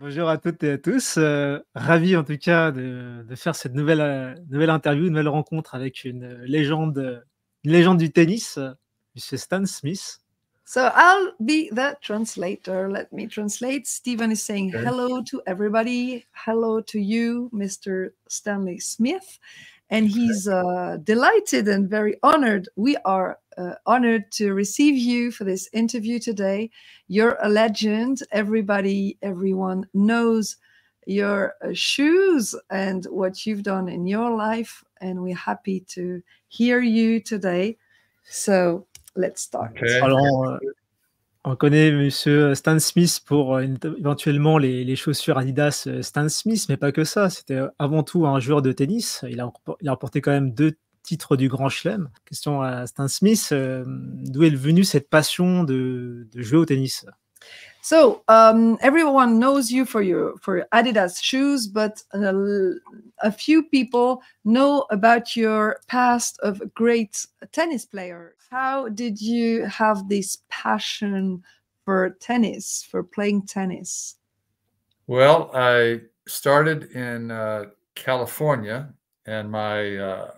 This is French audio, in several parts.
Bonjour à toutes et à tous. Ravi en tout cas de faire cette nouvelle interview, une nouvelle rencontre avec une légende du tennis, monsieur Stan Smith. So I'll be the translator. Let me translate. Stephen is saying hello to everybody. Hello to you, Mr. Stanley Smith. And he's delighted and very honored. We are honored to receive you for this interview today. You're a legend. Everyone knows your shoes and what you've done in your life. And we're happy to hear you today. So let's start. Okay. Alors, on connaît monsieur Stan Smith pour éventuellement les chaussures Adidas Stan Smith, mais pas que ça. C'était avant tout un joueur de tennis. Il a remporté quand même 2 titres du Grand Chelem. Question à Stan Smith, d'où est venue cette passion de jouer au tennis? So everyone knows you for your Adidas shoes, but a few people know about your past of a great tennis player. How did you have this passion for tennis, for playing tennis? Well, I started in California, and my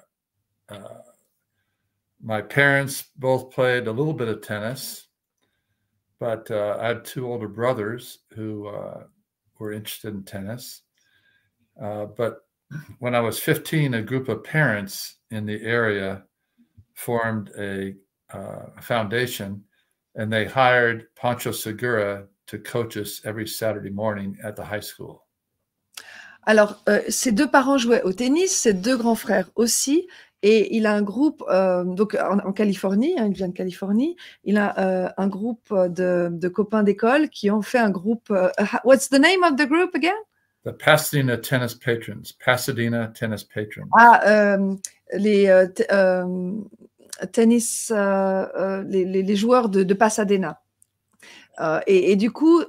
parents both played a little bit of tennis. But I had 2 older brothers who were interested in tennis. But when I was 15, a group of parents in the area formed a foundation, and they hired Pancho Segura to coach us every Saturday morning at the high school. Alors, ses 2 parents jouaient au tennis, ses 2 grands frères aussi. Et il a un groupe, donc en Californie, hein, il vient de Californie, il a un groupe de copains d'école qui ont fait un groupe. What's the name of the group again? The Pasadena Tennis Patrons. Pasadena Tennis Patrons. Ah, les tennis, les joueurs de Pasadena. Et du coup,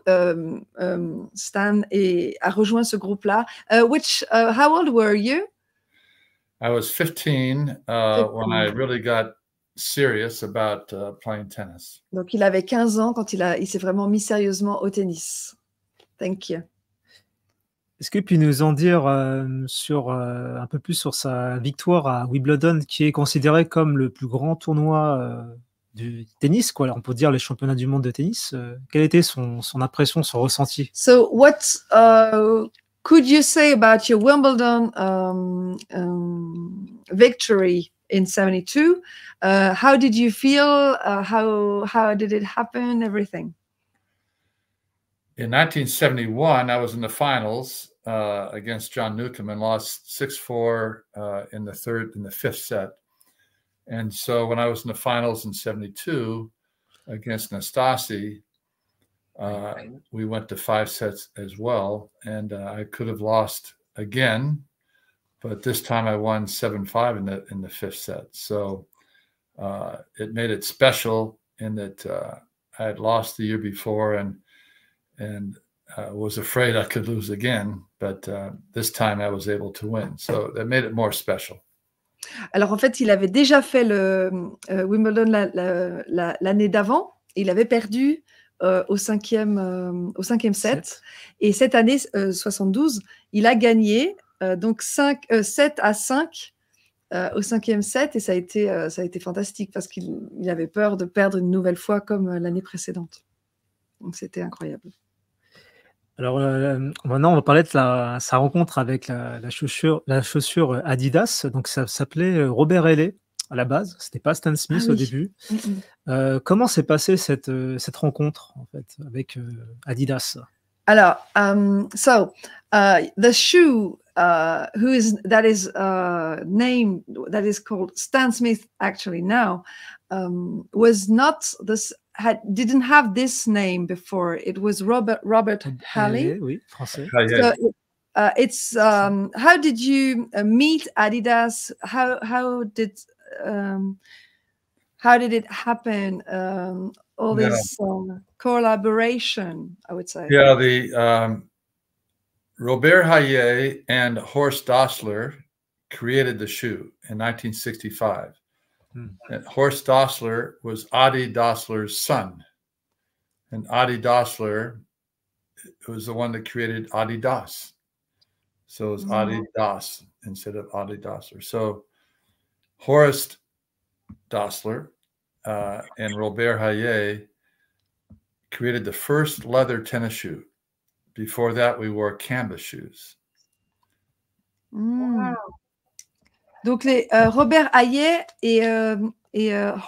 Stan a rejoint ce groupe-là. How old were you? I was 15 when I really got serious about playing tennis. Donc, il avait 15 ans quand il s'est vraiment mis sérieusement au tennis. Thank you. Est-ce que tu peux nous en dire un peu plus sur sa victoire à Wimbledon, qui est considéré comme le plus grand tournoi du tennis, quoi. Alors, on peut dire les championnats du monde de tennis. Quelle était son impression, son ressenti? So, what could you say about your Wimbledon victory in '72? How did you feel? How did it happen? Everything. In 1971, I was in the finals against John Newcomb and lost 6-4 in the 5th set. And so when I was in the finals in '72 against Nastasi, we went to 5 sets as well, and I could have lost again, but this time I won 7-5 in the 5th set. So it made it special in that I had lost the year before and was afraid I could lose again, but this time I was able to win. So that made it more special. Alors en fait, il avait déjà fait le Wimbledon l'année d'avant. Il avait perdu au cinquième set. Et cette année 72, il a gagné donc 7-5 au 5e set, et ça a été fantastique parce qu'il avait peur de perdre une nouvelle fois comme l'année précédente. Donc c'était incroyable. Alors maintenant, on va parler de sa rencontre avec la chaussure Adidas. Donc ça s'appelait Robert Ailey à la base, c'était pas Stan Smith au début. Comment s'est passée cette rencontre en fait avec Adidas? Alors, the shoe that is called Stan Smith actually now was not this. Didn't have this name before. It was Robert Ailey. Oui, français. So, it's how did you meet Adidas? How did it happen? All this collaboration, I would say. Yeah, the Robert Ailey and Horst Dassler created the shoe in 1965. And Horst Dassler was Adi Dassler's son. And Adi Dassler it was the one that created Adidas. So it's Adidas instead of Adidasler. So Horst Dassler and Robert Hayet created the first leather tennis shoe. Before that, we wore canvas shoes. Wow. Donc, Robert Hayet et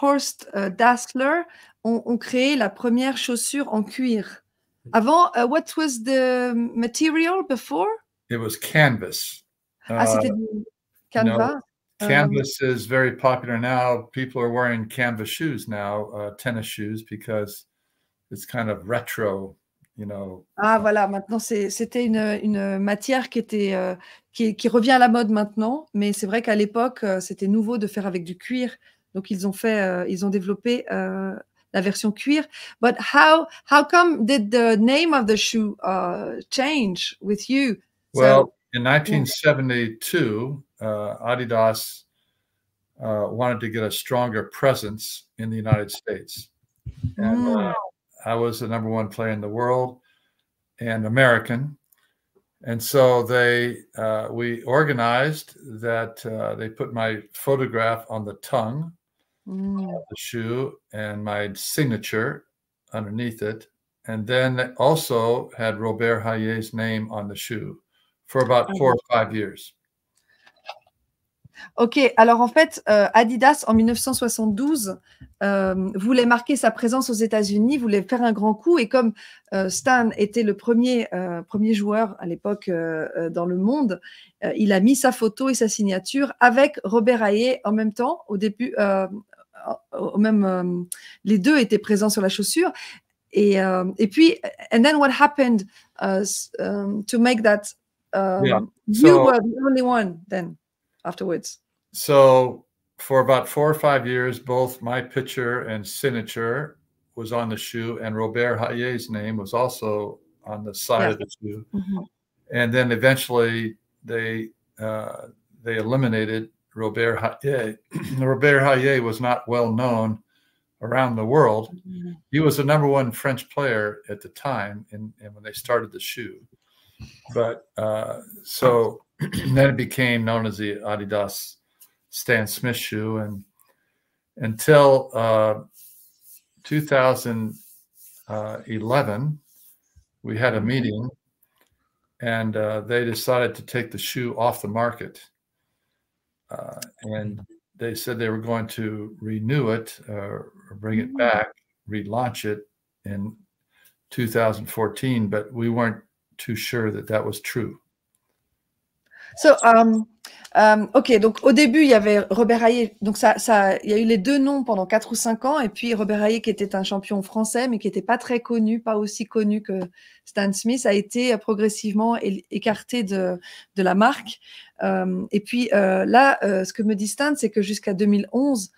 Horst Dassler ont créé la première chaussure en cuir. Avant, what was the material before? It was canvas. C'était du canvas. Canvas is very popular now. People are wearing canvas shoes now, tennis shoes, because it's kind of retro, you know. Ah voilà, maintenant c'était une matière qui qui revient à la mode maintenant, mais c'est vrai qu'à l'époque c'était nouveau de faire avec du cuir. Donc ils ont développé la version cuir. But how come did the name of the shoe change with you? Well, in 1972, Adidas wanted to get a stronger presence in the United States. And I was the #1 player in the world and American. And so we organized that they put my photograph on the tongue of the shoe and my signature underneath it. And then they also had Robert Hayet's name on the shoe for about 4 or 5 years. Ok, alors en fait, Adidas en 1972 voulait marquer sa présence aux États-Unis, voulait faire un grand coup, et comme Stan était le premier joueur à l'époque dans le monde, il a mis sa photo et sa signature avec Robert Hayet en même temps. Au début, les deux étaient présents sur la chaussure. Et puis, and then what happened to make that you were the only one then afterwards? So for about 4 or 5 years, both my picture and signature was on the shoe, and Robert Hayet's name was also on the side of the shoe. And then eventually they eliminated Robert Hayet. Robert Hayet was not well known around the world. He was the #1 French player at the time, and when they started the shoe. But so then it became known as the Adidas Stan Smith shoe, and until 2011, we had a meeting, and they decided to take the shoe off the market, and they said they were going to renew it or bring it back, relaunch it in 2014, but we weren't too sure that that was true. So, ok, donc au début, il y avait Robert Hayet. Donc, il y a eu les deux noms pendant 4 ou 5 ans. Et puis, Robert Hayet, qui était un champion français, mais qui n'était pas très connu, pas aussi connu que Stan Smith, a été progressivement écarté de la marque. Et puis, là, ce que me dit Stan, c'est que jusqu'à 2011,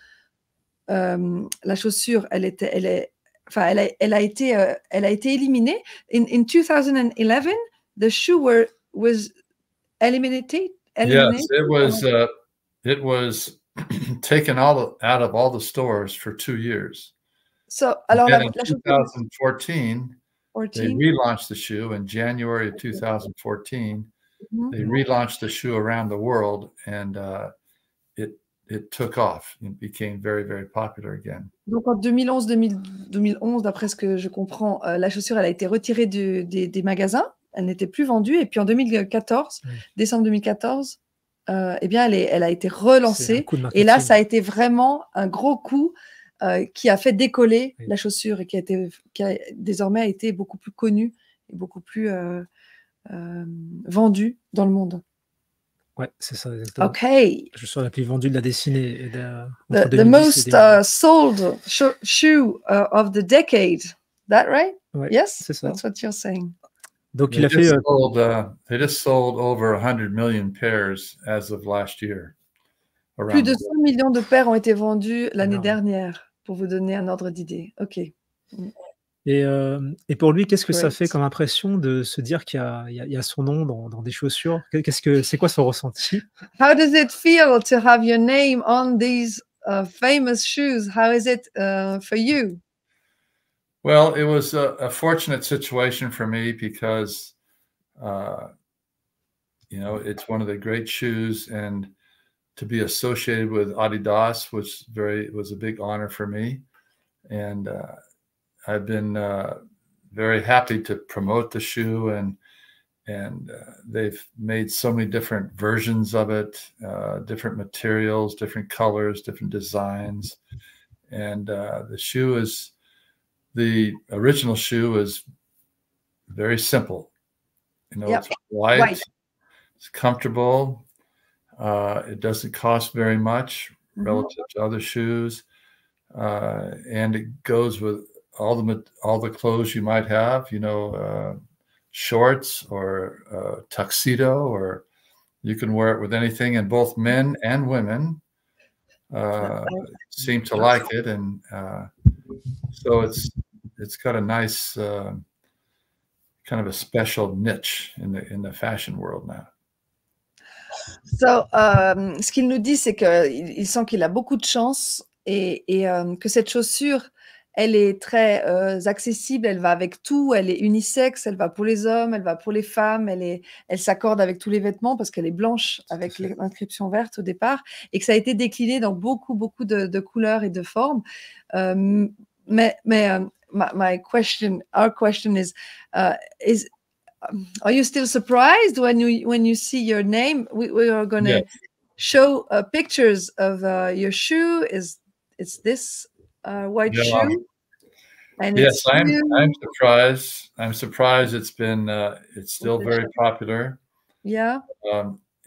la chaussure, elle a été éliminée. In 2011, the shoe was eliminated. Yes, it was taken out of all the stores for 2 years. So, alors in 2014, they relaunched the shoe in January of 2014. They relaunched the shoe around the world, and it took off. It became very, very popular again. Donc en 2011, d'après ce que je comprends, la chaussure, elle a été retirée des magasins. Elle n'était plus vendue. Et puis en 2014, décembre 2014, eh bien, elle a été relancée. Et là, ça a été vraiment un gros coup qui a fait décoller la chaussure et qui a désormais été beaucoup plus connue et beaucoup plus vendue dans le monde. Ouais, c'est ça, exactement. OK. La chaussure la plus vendue de la décennie. The most sold shoe of the decade. That right? Ouais, yes, c'est ça. That's what you're saying. Donc, They just sold over 100 million pairs as of last year. Plus de 100 millions de paires ont été vendues l'année dernière, pour vous donner un ordre d'idée. OK. Et pour lui, qu'est-ce que ça fait comme impression de se dire qu'il y a son nom dans des chaussures? C'est quoi son ressenti? How does it feel to have your name on these famous shoes? How is it for you? Well, it was a fortunate situation for me because, you know, it's one of the great shoes, and to be associated with Adidas was a big honor for me. And I've been very happy to promote the shoe, and they've made so many different versions of it, different materials, different colors, different designs. And the original shoe is very simple. You know, Yeah. it's light, White. it's comfortable. It doesn't cost very much relative to other shoes. And it goes with all the clothes you might have, you know, shorts or tuxedo, or you can wear it with anything, and both men and women seem to like it. And so it's got a nice kind of a special niche in the fashion world now. So, ce qu'il nous dit, c'est qu'il sent qu'il a beaucoup de chance et que cette chaussure, elle est très accessible, elle va avec tout, elle est unisexe, elle va pour les hommes, elle va pour les femmes, elle s'accorde avec tous les vêtements parce qu'elle est blanche avec l'inscription verte au départ, et que ça a été décliné dans beaucoup de couleurs et de formes. Our question is are you still surprised when you see your name? We are going to show pictures of your shoe. It's this white shoe? And yes, I'm surprised. I'm surprised it's still very popular. Yeah.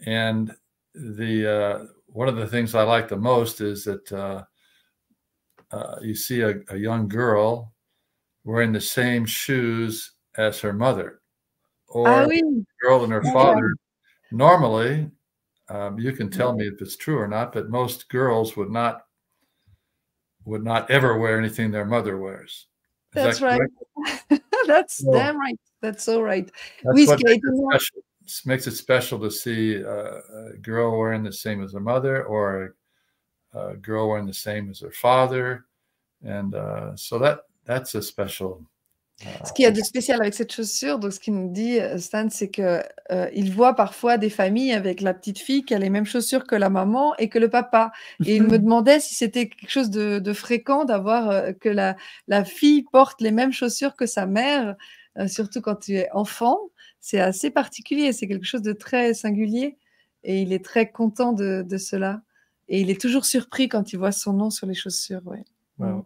And one of the things I like the most is that you see a young girl wearing the same shoes as her mother, or a girl and her father. Normally, you can tell me if it's true or not, but most girls would not ever wear anything their mother wears. That's right. That's damn right. That's so right. That's what makes it special to see a girl wearing the same as her mother, or a girl wearing the same as her father. And so that's a special. Ce qu'il y a de spécial avec cette chaussure, donc ce qu'il nous dit, Stan, c'est que il voit parfois des familles avec la petite fille qui a les mêmes chaussures que la maman et que le papa. Et il me demandait si c'était quelque chose de fréquent d'avoir que la fille porte les mêmes chaussures que sa mère, surtout quand tu es enfant. C'est assez particulier, c'est quelque chose de très singulier, et il est très content de cela. Et il est toujours surpris quand il voit son nom sur les chaussures. Ouais. Wow.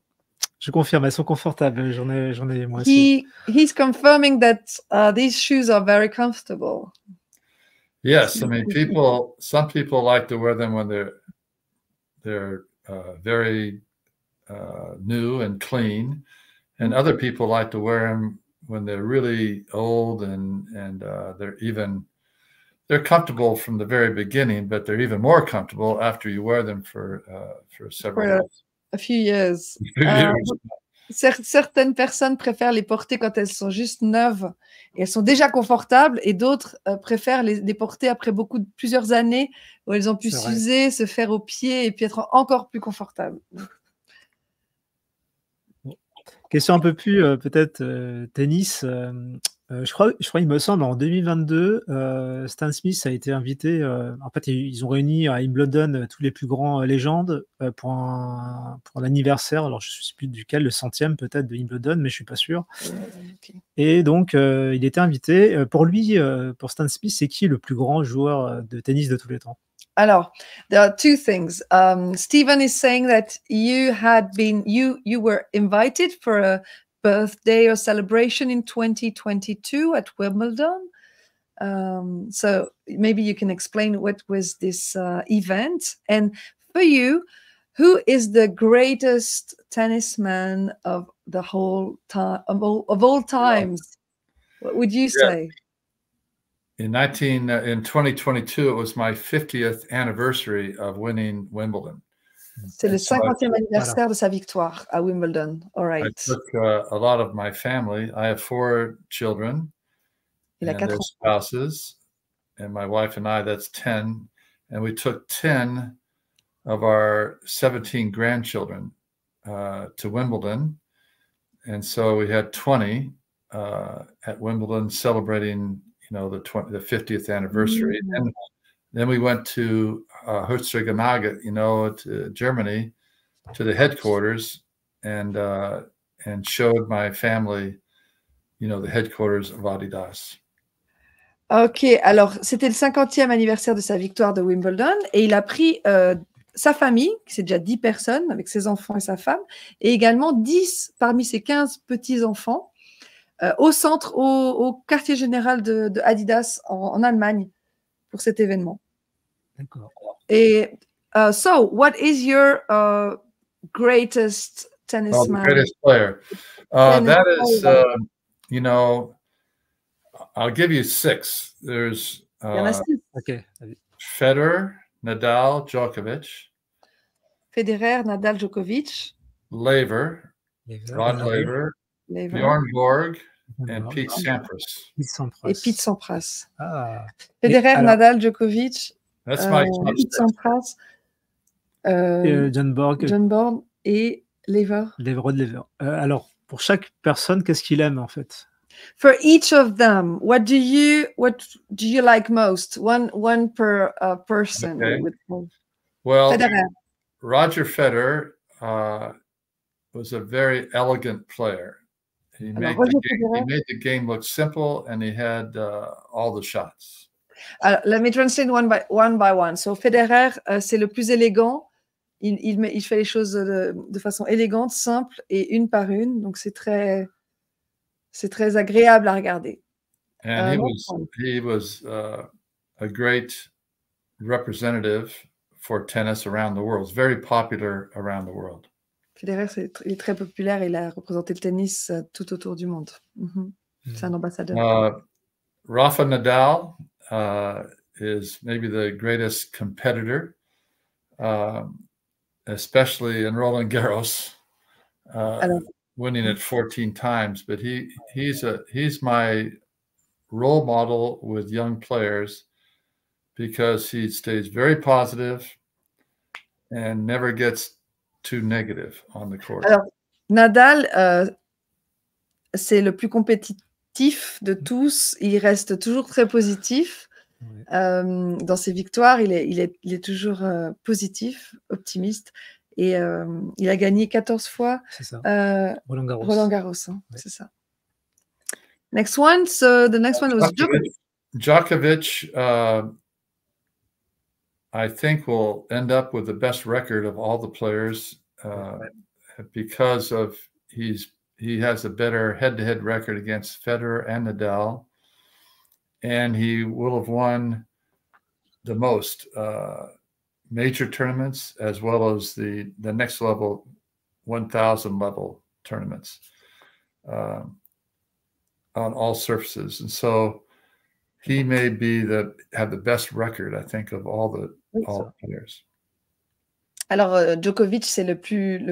Je confirme, elles sont confortables. J'en ai moi aussi. He's confirming that these shoes are very comfortable. Yes, I mean, some people like to wear them when they're very new and clean, and other people like to wear them when they're really old and they're comfortable from the very beginning, but they're even more comfortable after you wear them for several years. A few years. Certaines personnes préfèrent les porter quand elles sont juste neuves et elles sont déjà confortables, et d'autres préfèrent les porter après plusieurs années où elles ont pu s'user, se faire aux pieds et puis être encore plus confortables. Question un peu plus peut-être tennis. Je crois, il me semble, en 2022, Stan Smith a été invité. En fait, ils ont réuni à Wimbledon tous les plus grands légendes pour l'anniversaire. Alors, je ne sais plus duquel, le 100e peut-être de Wimbledon, mais je ne suis pas sûr. Okay. Et donc, il était invité. Pour lui, pour Stan Smith, c'est qui le plus grand joueur de tennis de tous les temps? Alors, there are two things. Stephen is saying that you were invited for a birthday or celebration in 2022 at Wimbledon. So maybe you can explain what was this event. And for you, who is the greatest tennisman of the whole time, of all times? What would you say? In 2022, it was my 50th anniversary of winning Wimbledon. C'est le 50e anniversaire de sa victoire à Wimbledon. All right. I took a lot of my family. I have 4 children and their spouses, and my wife and I, that's 10. And we took 10 of our 17 grandchildren to Wimbledon. And so we had 20 at Wimbledon celebrating, the 50th anniversary. And then we went to Herzogenaurach, to Germany, to the headquarters, and showed my family, the headquarters of Adidas. Ok, alors c'était le 50e anniversaire de sa victoire de Wimbledon et il a pris sa famille, c'est déjà 10 personnes avec ses enfants et sa femme, et également 10 parmi ses 15 petits-enfants au centre, au quartier général de Adidas en Allemagne pour cet événement. D'accord. Et so, what is your greatest tennis The man? greatest player. That is, I'll give you 6. There's Il y en a 6. Ok. Federer, Nadal, Djokovic, Federer, Nadal, Djokovic, Laver, Rod Laver. Laver, Bjorn Borg, and Borg. Pete Sampras. Pete Sampras. et Pete Sampras. Ah. Federer, alors, Nadal, Djokovic, That's my top Pete 6. Sampras, John Borg. John Borg et Laver. Rod Laver. Alors, pour chaque personne, qu'est-ce qu'il aime en fait? For each of them, what do you like most? One per person. Okay. Well, Well, Federer. Roger Federer was a very elegant player. He made the game look simple, and he had all the shots. Let me translate one by one. So Federer, c'est le plus élégant. Il fait les choses de façon élégante, simple et une par une. Donc c'est très agréable à regarder. And he was a great representative for tennis around the world. It's very popular around the world. Federer, il est très populaire. Il a représenté le tennis tout autour du monde. C'est un ambassadeur. Rafa Nadal is maybe the greatest competitor, especially in Roland Garros, winning it 14 times. But he's my role model with young players because he stays very positive and never gets too negative on the court. Alors, Nadal, c'est le plus compétitif de tous. Il reste toujours très positif. Dans ses victoires, il est toujours positif, optimiste. Et il a gagné 14 fois Roland Garros. Roland Garros, hein, c'est ça. Next one. So the next one was Djokovic. Djokovic, I think will end up with the best record of all the players because of he has a better head-to-head record against Federer and Nadal, and he will have won the most major tournaments as well as the next level 1,000 level tournaments on all surfaces, and so he may have the best record, I think, of all players. Alors, Djokovic, c'est le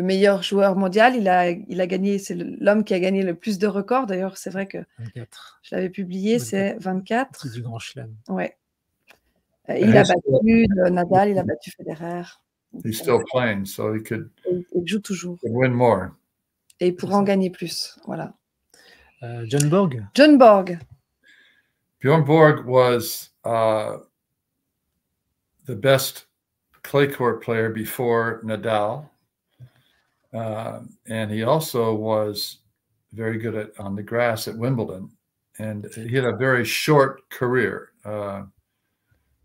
meilleur joueur mondial. Il a gagné, c'est l'homme qui a gagné le plus de records. D'ailleurs, c'est vrai que 24. Je l'avais publié, c'est 24. C'est du Grand Chelem. Ouais. Il a battu Nadal, il a battu Federer. He's still playing, so he could. Il joue toujours. Win more. Et il pourra en gagner plus. Voilà. John Borg. John Borg. Bjorn Borg was the best clay court player before Nadal, and he also was very good on the grass at Wimbledon. And he had a very short career.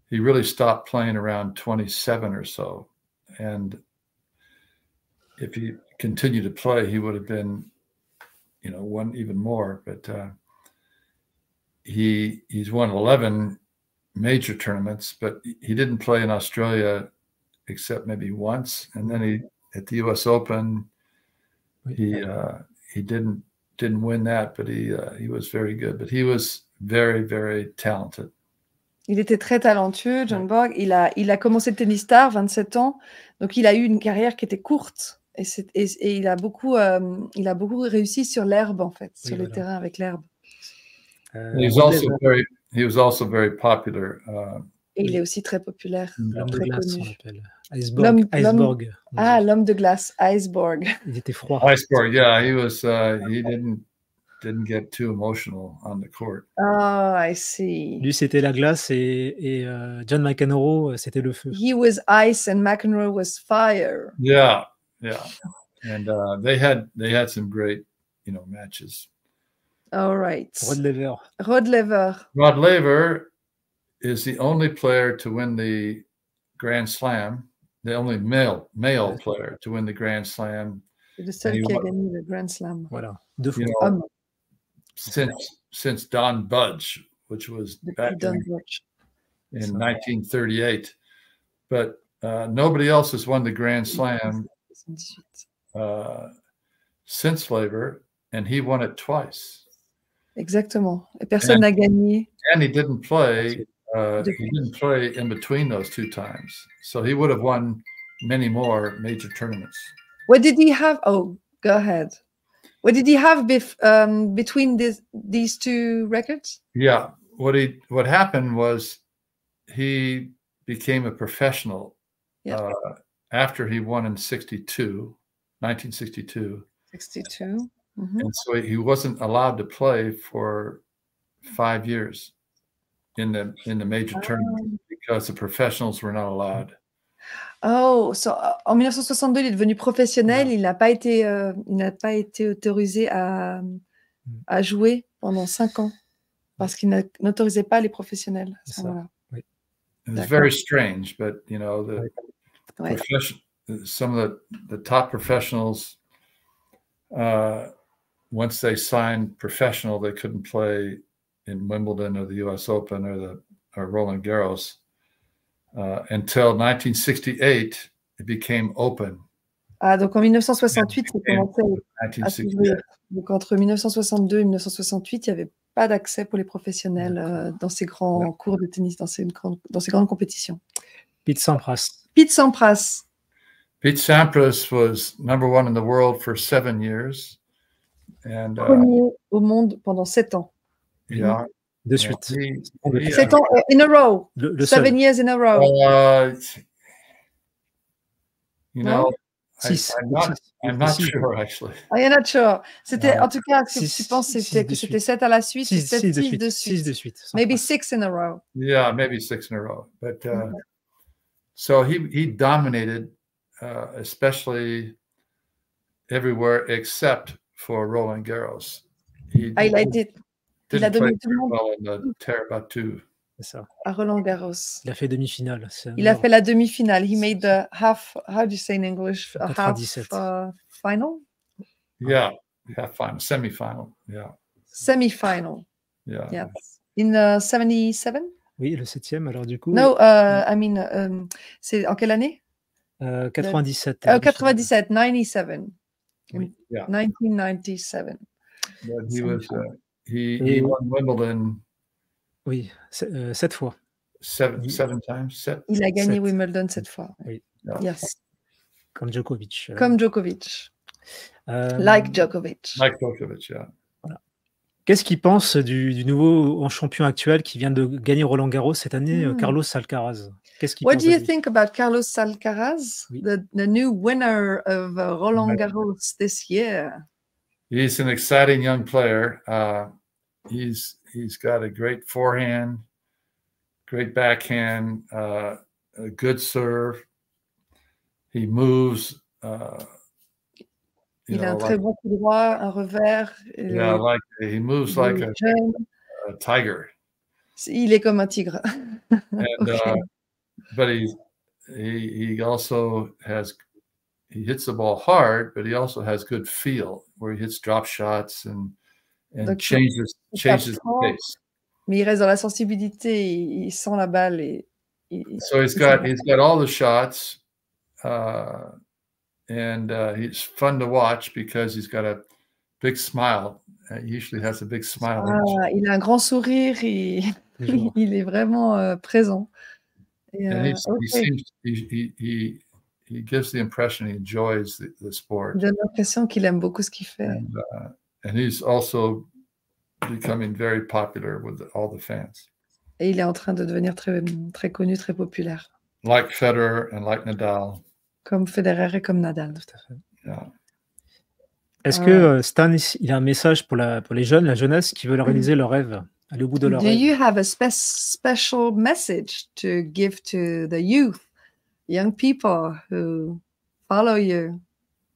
He really stopped playing around 27 or so, and if he continued to play, he would have been, won even more. But he's won 11 major tournaments, but he didn't play in Australia except maybe once, and then at the U.S. Open, he didn't win that, but he was very good. But he was very, very talented. Il était très talentueux, John Borg. Il a commencé le tennis tard, 27 ans, donc il a eu une carrière qui était courte et il a beaucoup réussi sur l'herbe en fait, sur le terrain avec l'herbe. He was also very popular Et il est aussi très populaire, L'homme de très glace, on connu. l'appelle. Iceborg. L'homme de glace, Iceborg. Il était froid. Iceberg, yeah, he was. He didn't get too emotional on the court. Oh, I see. Lui, c'était la glace et John McEnroe, c'était le feu. He was ice and McEnroe was fire. Yeah, yeah, and they had some great, matches. All right. Rod Laver. Rod Laver. Rod Laver is the only player to win the Grand Slam, the only male player to win the Grand Slam. C'est le seul qui a gagné le Grand Slam. Voilà, 2 fois. Homme. Since Don Budge, which was back in 1938. But nobody else has won the Grand Slam since Laver, and he won it twice. Exactement. Et personne n'a gagné. And he didn't play. He didn't play in between those 2 times, so he would have won many more major tournaments. What did he have? Oh, go ahead. What did he have between these 2 records? Yeah, what happened was he became a professional after he won in 1962. 62. And so he wasn't allowed to play for 5 years in the major tournament because the professionals were not allowed. Oh, so, en 1962, il est devenu professionnel. Il n'a pas été autorisé à jouer pendant 5 ans parce qu'il n'autorisait pas les professionnels à ce moment-là. Oui. It was very strange, but some of the top professionals, once they signed professional, they couldn't play in Wimbledon or the U.S. Open or Roland Garros until 1968. It became open. Ah, donc en 1968, c'est commencé à s'ouvrir. Donc entre 1962 et 1968, il n'y avait pas d'accès pour les professionnels dans ces grands cours de tennis, dans ces grandes compétitions. Pete Sampras. Pete Sampras. Pete Sampras was #1 in the world for 7 years. And, premier au monde pendant 7 ans. Yeah. De suite. 7 ans in a row. 7 years in a row. I'm not sure, actually. You're not sure. C'était, en tout cas, ce que tu penses, c'était que c'était 7 à la suite, 6 de suite. Maybe 6 in a row. Yeah, maybe 6 in a row. But so he dominated, especially everywhere except for Roland Garros. Il a dominé tout le monde. Well in the Terrebatu. C'est ça. À Roland Garros. Il a fait demi-finale. Il a fait la demi-finale. He made the half, how do you say in English? A half final? Yeah, half final, semi-final. Yeah. Semi-final. Yeah. Yes. In 77? Oui, le 7e, alors du coup. No, I mean, c'est en quelle année? 97. 97, 97. Oui. Yeah. 1997. But he won Wimbledon. Oui, 7 fois. Seven times. Il a gagné Wimbledon 7 fois. Oui. Yes. Comme Djokovic. Comme Djokovic. Like Djokovic. Like Djokovic, yeah. Voilà. Qu'est-ce qu'il pense du nouveau champion actuel qui vient de gagner Roland Garros cette année, Carlos Alcaraz? Qu'est-ce qu'il What pense do you think about Carlos Alcaraz, oui. the new winner of Roland Garros this year? He's an exciting young player. He's got a great forehand, great backhand, a good serve. He moves. Il a un très bon coup droit, un revers. Yeah, he moves like a tiger. Il est comme un tigre. And, but he also he hits the ball hard, but he also has good feel where he hits drop shots and changes the pace. Mais il reste dans la sensibilité, il sent la balle so he's got all the shots, and he's fun to watch because he's got a big smile. He usually has a big smile. Il a un grand sourire, il est vraiment présent. And he gives the impression he enjoys the sport. Il donne l'impression qu'il aime beaucoup ce qu'il fait. And he's also becoming very popular with all the fans. Et il est en train de devenir très, très connu, très populaire. Like Federer and like Nadal. Comme Federer et comme Nadal. Tout à fait. Yeah. Est-ce All que right. Stan, il a un message pour les jeunes, la jeunesse qui veulent réaliser leurs rêves, aller au bout de leurs Do rêves? you have a special message to give to the youth, young people who follow you,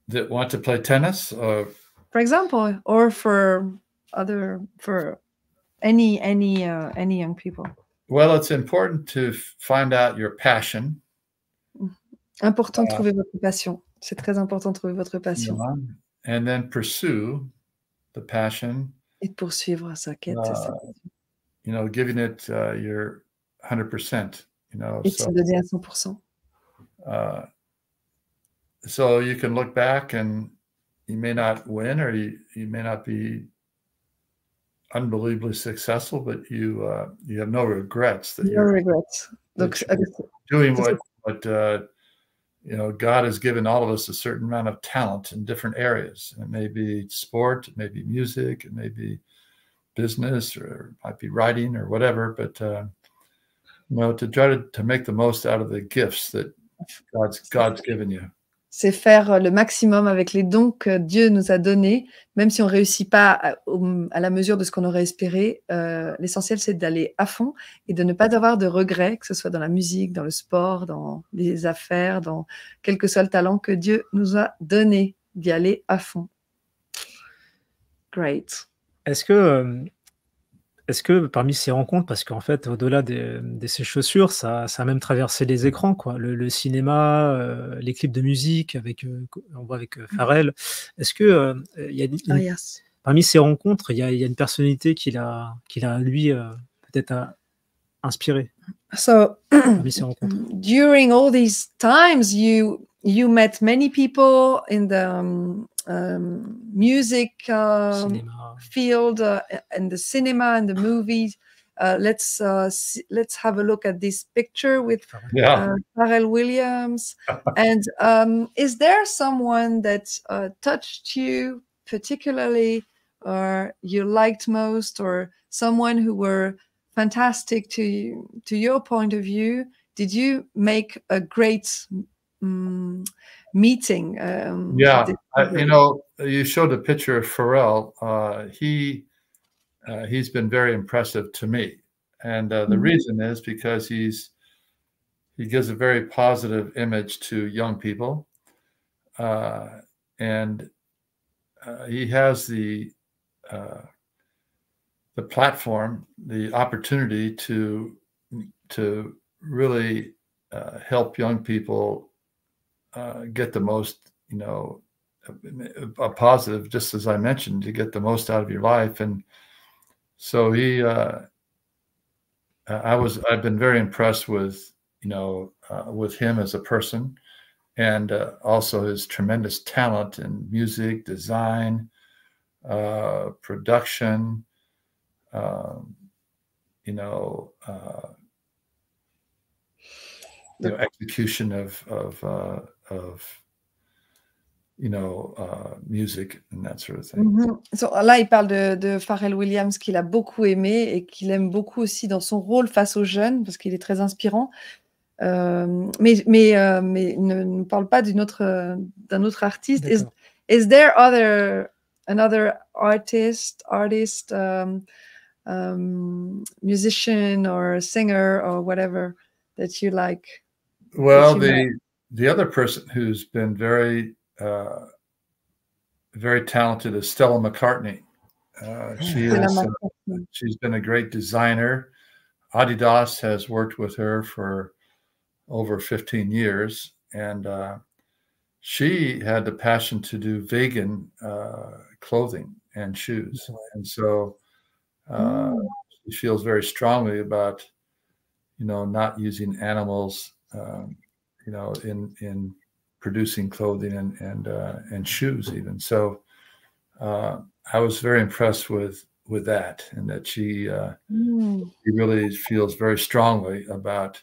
That want to play tennis? for example, or for any young people? Well, it's important to find out your passion. Important de trouver votre passion. C'est très important de trouver votre passion. And then pursue the passion. Et de poursuivre sa quête. You know, giving it your 100%. You know, et de se donner à 100%. So you can look back and you may not win, or you may not be unbelievably successful, but you have no regrets that you're Donc, doing what you know, God has given all of us a certain amount of talent in different areas. It may be sport, it may be music, it may be business, or it might be writing or whatever, but you know, to try to make the most out of the gifts that God's given you. C'est faire le maximum avec les dons que Dieu nous a donnés, même si on ne réussit pas à la mesure de ce qu'on aurait espéré. L'essentiel, c'est d'aller à fond et de ne pas avoir de regrets, que ce soit dans la musique, dans le sport, dans les affaires, dans quel que soit le talent que Dieu nous a donné, d'y aller à fond. Great. Est-ce que parmi ces rencontres, parce qu'en fait, au-delà de ces chaussures, ça a même traversé les écrans, quoi, le cinéma, les clips de musique on voit avec Pharrell. Est-ce que il y a parmi ces rencontres, il y a une personnalité qui l'a lui peut-être inspiré? So, Parmi ces rencontres. During all these times, you met many people in the music field, and the cinema and the movies. Let's have a look at this picture with Pharrell Williams. And is there someone that touched you particularly, or you liked most, or someone who were fantastic to your point of view? Did you make a great meeting? You know, you showed a picture of Pharrell. He's been very impressive to me, and the reason is because he gives a very positive image to young people, and he has the platform, the opportunity to really help young people get the most, you know, a positive, just as I mentioned, to get the most out of your life. And so I've been very impressed with, you know, with him as a person, and also his tremendous talent in music, design, production, you know, execution of you know, music and that sort of thing. So, là, il parle de Pharrell Williams qu'il a beaucoup aimé et qu'il aime beaucoup aussi dans son rôle face aux jeunes, parce qu'il est très inspirant. Mais ne nous parle pas d'un autre artiste. Is there another artist, musician or singer or whatever that you like? Well, the other person who's been very talented is Stella McCartney. She's been a great designer. Adidas has worked with her for over 15 years, and she had the passion to do vegan clothing and shoes. And so she feels very strongly about, you know, not using animals, you know, in producing clothing and shoes even. So I was very impressed with that, and that she really feels very strongly about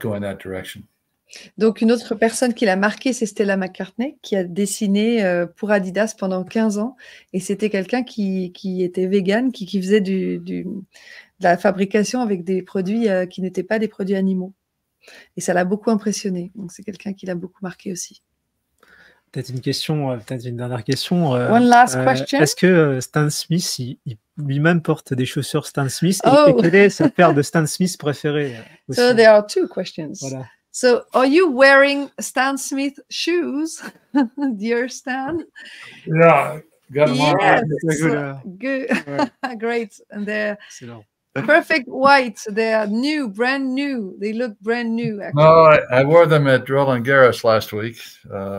going that direction. Donc, une autre personne qui l'a marqué, c'est Stella McCartney, qui a dessiné pour Adidas pendant 15 ans. Et c'était quelqu'un qui était vegan, qui faisait de la fabrication avec des produits qui n'étaient pas des produits animaux. Et ça l'a beaucoup impressionné. Donc, c'est quelqu'un qui l'a beaucoup marqué aussi. Peut-être une question, peut-être une dernière question. One last question. Est-ce que Stan Smith, il lui-même porte des chaussures Stan Smith et Oh. quelle est sa paire de Stan Smith préférée aussi? So there are two questions. Voilà. So are you wearing Stan Smith shoes, dear Stan? Yeah, got them on. Yes. Good. Ouais. Great. And they're Excellent. perfect white. They're new, brand new. They look brand new, actually. No, I wore them at Roland Garros last week.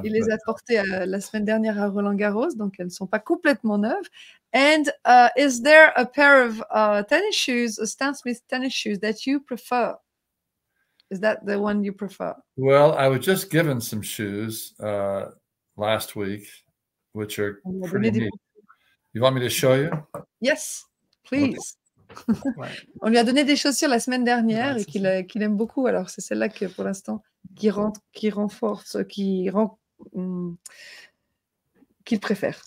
Il les a portées la semaine dernière à Roland Garros, donc elles ne sont pas complètement neuves. And is there a pair of tennis shoes, Stan Smith tennis shoes that you prefer? Is that the one you prefer? Well, I was just given some shoes last week, which are pretty neat. You want me to show you? Yes, please. Ouais. On lui a donné des chaussures la semaine dernière Ouais, et qu'il aime beaucoup. Alors, c'est celle-là que, pour l'instant, qu'il préfère,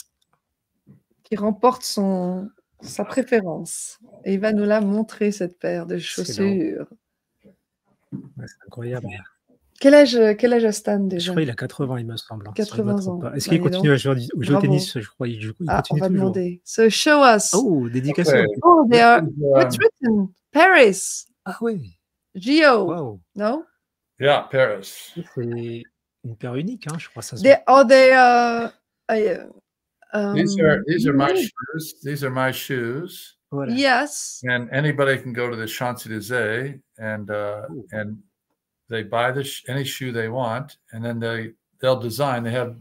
qui remporte sa préférence. Et il va nous la montrer, cette paire de chaussures. Ouais, c'est incroyable. Quel âge a Stan déjà? Je crois qu'il a 80, il me semble. 80 ans. Est-ce qu'il continue à jouer au tennis? Je crois qu'il On continue va toujours. demander. So show us. Oh, dédicace. Okay. Oh, they are. What's written? Paris. Ah oui. Gio. Wow. No? Yeah, Paris. C'est une paire unique, hein, je crois. Ça se These are my shoes. These are my shoes. Voilà. Yes. And anybody can go to the Champs-Élysées and they buy any shoe they want, and then they'll design. They have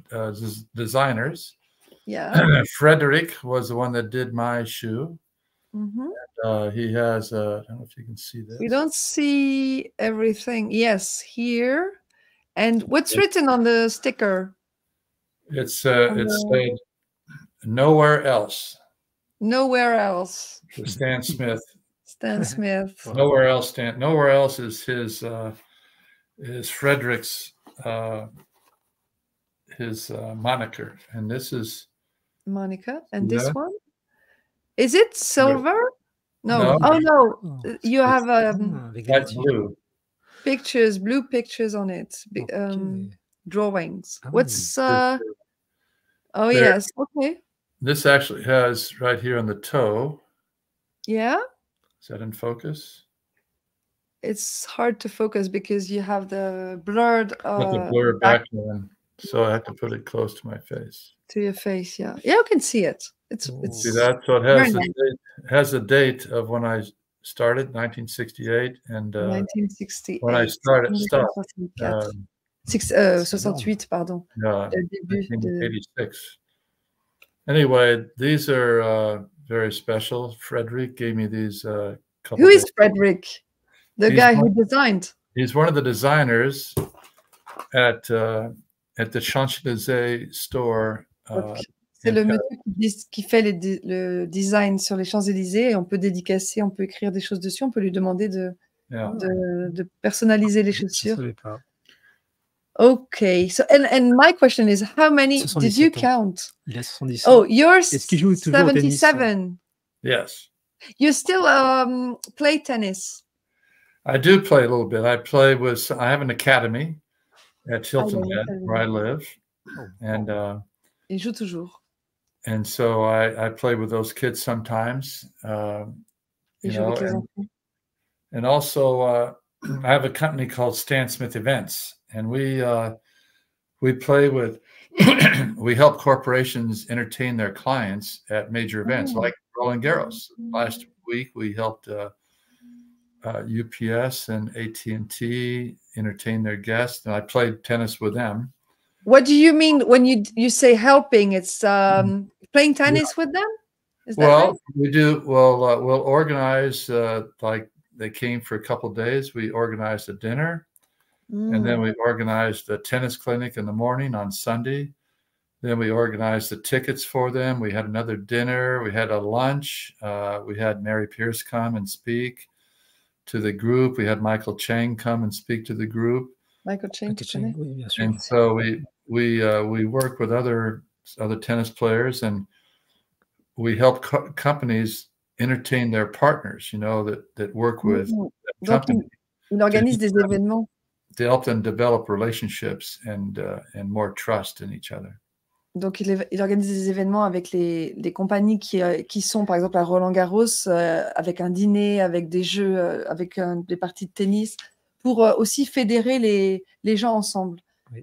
designers. Yeah. Frederick was the one that did my shoe. Mm-hmm. He has. I don't know if you can see this. We don't see everything. Yes, here. And what's written on the sticker? It's nowhere else. Nowhere else. Stan Smith. Stan Smith. Nowhere else. Nowhere else is his Frederick's his moniker, and this is Monica. And this one? Is it silver? No. No. Oh no. Oh, You have light blue. pictures, blue pictures on it. Okay. Drawings. Oh. What's oh There. yes. Okay. This actually has right here on the toe. Yeah. Is that in focus? It's hard to focus because you have the blurred With the blurred background, so I have to put it close to my face. to your face. Yeah. Yeah, you can see it. It's See that? So it has the date of when I started, 1968, and 1968. when I stopped. 68, pardon. Yeah, Le début de... 1986. Anyway, these are very special. Frederick gave me these. Who is Frederick? The guy who designed. He's one of the designers at the Champs-Élysées store. C'est le monsieur qui fait le design sur les Champs-Élysées et on peut dédicacer, on peut écrire des choses dessus, on peut lui demander de personnaliser les chaussures. Je ne savais pas. Okay, so and my question is, how many did you count? Il a 77. Oh, you're Est-ce qu'il joue toujours au tennis? 77. Yes. You still play tennis? I do play a little bit. I have an academy at Hilton Head where I live, and Il joue toujours. And so I play with those kids sometimes, you know, and also I have a company called Stan Smith Events, and we play with, we help corporations entertain their clients at major events like Roland Garros. Last week we helped UPS and AT&T entertain their guests, and I played tennis with them. What do you mean when you say helping? It's playing tennis with them? Is that right? We do. We'll organize, like they came for a couple of days. We organized a dinner, and then we organized a tennis clinic in the morning on Sunday. Then we organized the tickets for them. We had another dinner. We had a lunch. We had Mary Pierce come and speak to the group. We had Michael Chang come and speak to the group. Michael Chang. And so we work with other tennis players, and we help companies entertain their partners, you know, that work with the Donc, company il organise des événements. to help them develop relationships and more trust in each other. Donc, il organise des événements avec les compagnies qui sont, par exemple, à Roland-Garros, avec un dîner, avec des jeux, avec des parties de tennis, pour aussi fédérer les gens ensemble. Oui.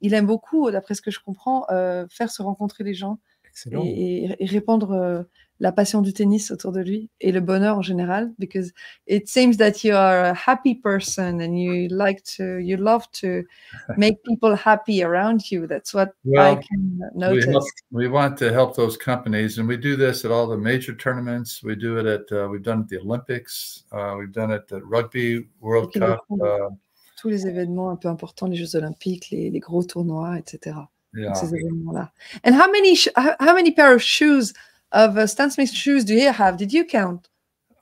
Il aime beaucoup, d'après ce que je comprends, faire se rencontrer les gens Excellent. et répandre la passion du tennis autour de lui et le bonheur en général, because it seems that you are a happy person and you love to make people happy around you. That's what I can notice. We want to help those companies, and we do this at all the major tournaments. We do it at we've done it at the Olympics. We've done it at Rugby World Cup. Tous les événements un peu importants, les Jeux Olympiques, les gros tournois, etc. Yeah. Ces événements-là. And how many pair of shoes of Stan Smith shoes do you have? Did you count?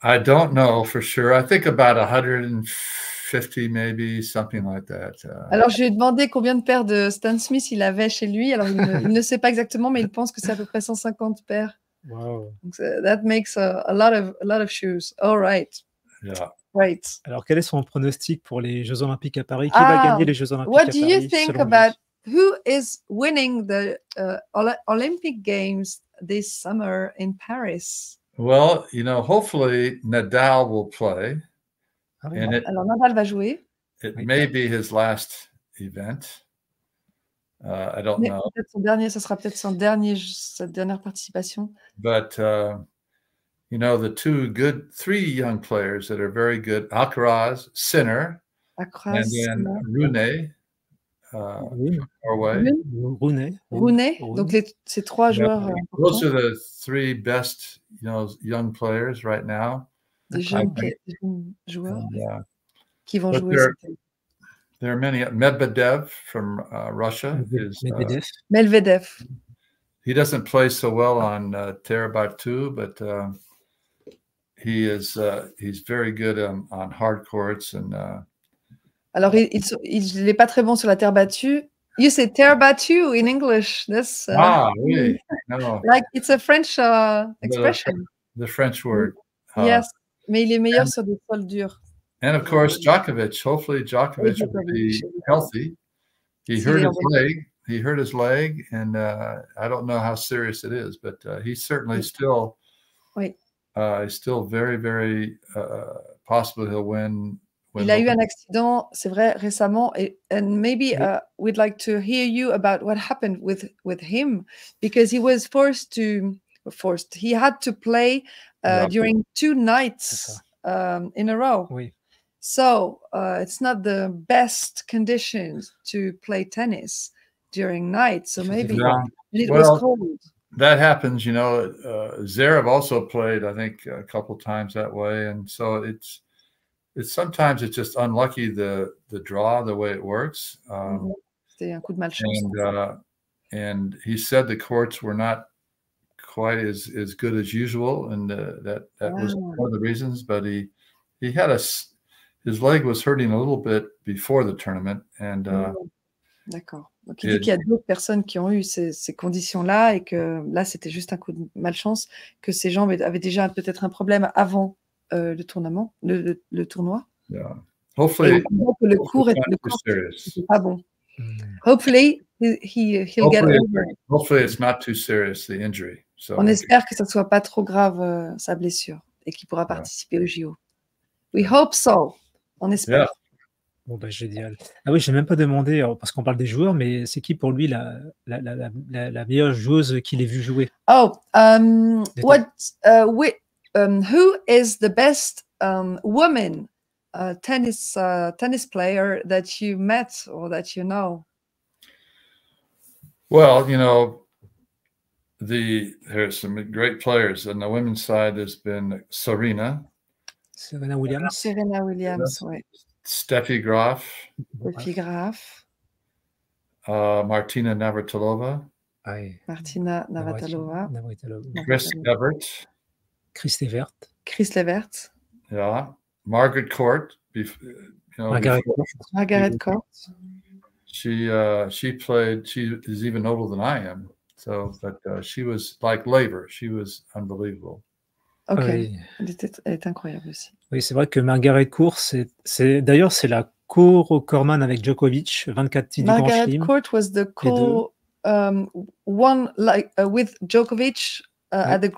I don't know for sure. I think about 150, maybe something like that. Alors, je lui ai demandé combien de paires de Stan Smith il avait chez lui. Alors, il ne sait pas exactement, mais il pense que c'est à peu près 150 paires. Wow. Donc, that makes a lot of shoes. All right. Yeah. Right. Alors, quel est son pronostic pour les Jeux Olympiques à Paris? Qui va gagner les Jeux Olympiques à Paris? What do you think about who is winning the Olympic Games this summer in Paris? Well, you know, hopefully Nadal will play. Ah oui. And Alors, Nadal va jouer. it may be his last event. I don't know. Ça sera peut-être sa dernière participation. But, you know, the three young players that are very good, Alcaraz, Sinner, and then Rune, Norway. Rune. Donc, ces trois joueurs. Those are the three best, you know, young players right now. Des jeunes joueurs qui vont jouer. There are many. Medvedev from Russia is Medvedev. He doesn't play so well on terre battue, but he's very good on hard courts and. Alors il n'est pas très bon sur la terre battue. You say terre battue in English. That's really? No. Like it's a French expression. The French word. Yes, mais il est meilleur sur des sols durs. And of course, Djokovic. Hopefully, Djokovic will be healthy. He hurt his leg, and I don't know how serious it is, but he's certainly still. He's still very, very possible he'll win. Il a eu un accident, c'est vrai, récemment, and maybe we'd like to hear you about what happened with him, because he was he had to play during 2 nights in a row. Oui. So it's not the best conditions to play tennis during night. So maybe it was cold. That happens, you know. Zverev also played, I think, a couple times that way, and so it's sometimes it's just unlucky the draw, the way it works. C'était un coup de malchance. And he said the courts were not quite as good as usual, and that was one of the reasons. But he had his leg was hurting a little bit before the tournament, and. D'accord. Donc il dit qu'il y a d'autres personnes qui ont eu ces conditions-là et que là c'était juste un coup de malchance, que ces gens avaient déjà peut-être un problème avant le tournoi. Yeah. Hopefully, le cours était pas bon. Hopefully he'll get over it. Hopefully it's not too serious, the injury. So on espère que ça soit pas trop grave sa blessure et qu'il pourra participer au JO. We hope so. On espère. Yeah. Bon, bah, génial. Ah oui, je n'ai même pas demandé, parce qu'on parle des joueurs, mais c'est qui pour lui la meilleure joueuse qu'il ait vu jouer? Oh, who is the best woman tennis player that you met or that you know? Well, you know, there's some great players. On the women's side, there's been Serena Williams. Ouais. Steffi Graf. Martina Navratilova. Martina Navratilova. Chris Evert. Yeah. Margaret Court. Margaret Court. She played. She is even older than I am. So, but she was like Laver. She was unbelievable. Ok. Oui. Elle est incroyable aussi. Oui, c'est vrai que Margaret Court, d'ailleurs, c'est la co-recordman avec Djokovic, 24 titres du Grand Margaret Chelem. Court was the one with Djokovic at the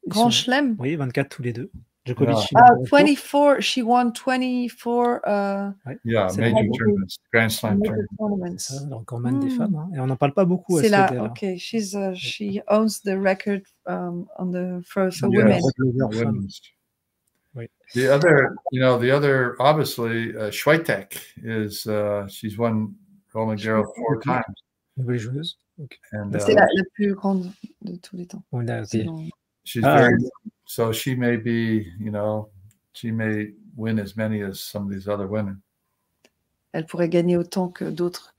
Grand Chelem. Oui, 24 tous les deux. Djokovic, Yeah. 24. She won 24. Yeah, c'est major la- tournaments, Grand Slam major tournaments. C'est tournaments. ça, le recordman des femmes. Hein. Et on n'en parle pas beaucoup à C'est ce là. là. Okay, she owns the record on the for Yeah, women. women's. Oui. The other, obviously, Swiatek is she's won Roland Garros 4 times. Nouvelle joueuse. Okay. And C'est la plus grande de tous les temps. Okay. She's very so she may be, she may win as many as some of these other women. Elle pourrait gagner autant que d'autres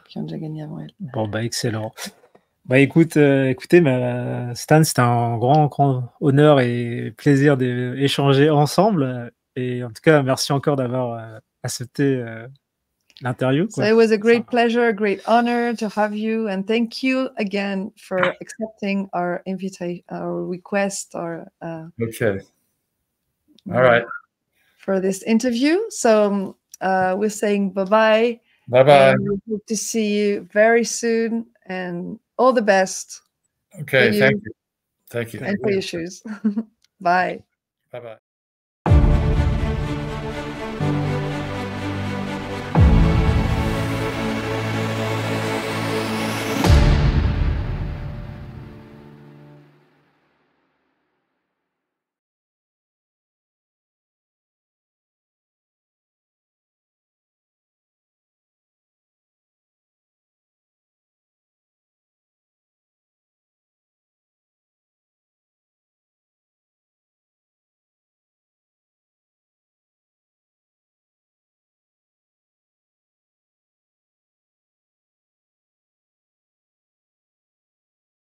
qui ont déjà gagné avant elle. Bon, excellent. Écoutez, Stan, c'était un grand honneur et plaisir d'échanger ensemble. Et en tout cas, merci encore d'avoir accepté l'interview. So it was a great pleasure, a great honor to have you, and thank you again for accepting our invitation, our request, Okay. All right. For this interview. So we're saying bye-bye. Bye-bye. We hope to see you very soon, and all the best. Okay, thank you. Thank you. And for your shoes. Bye. Bye-bye.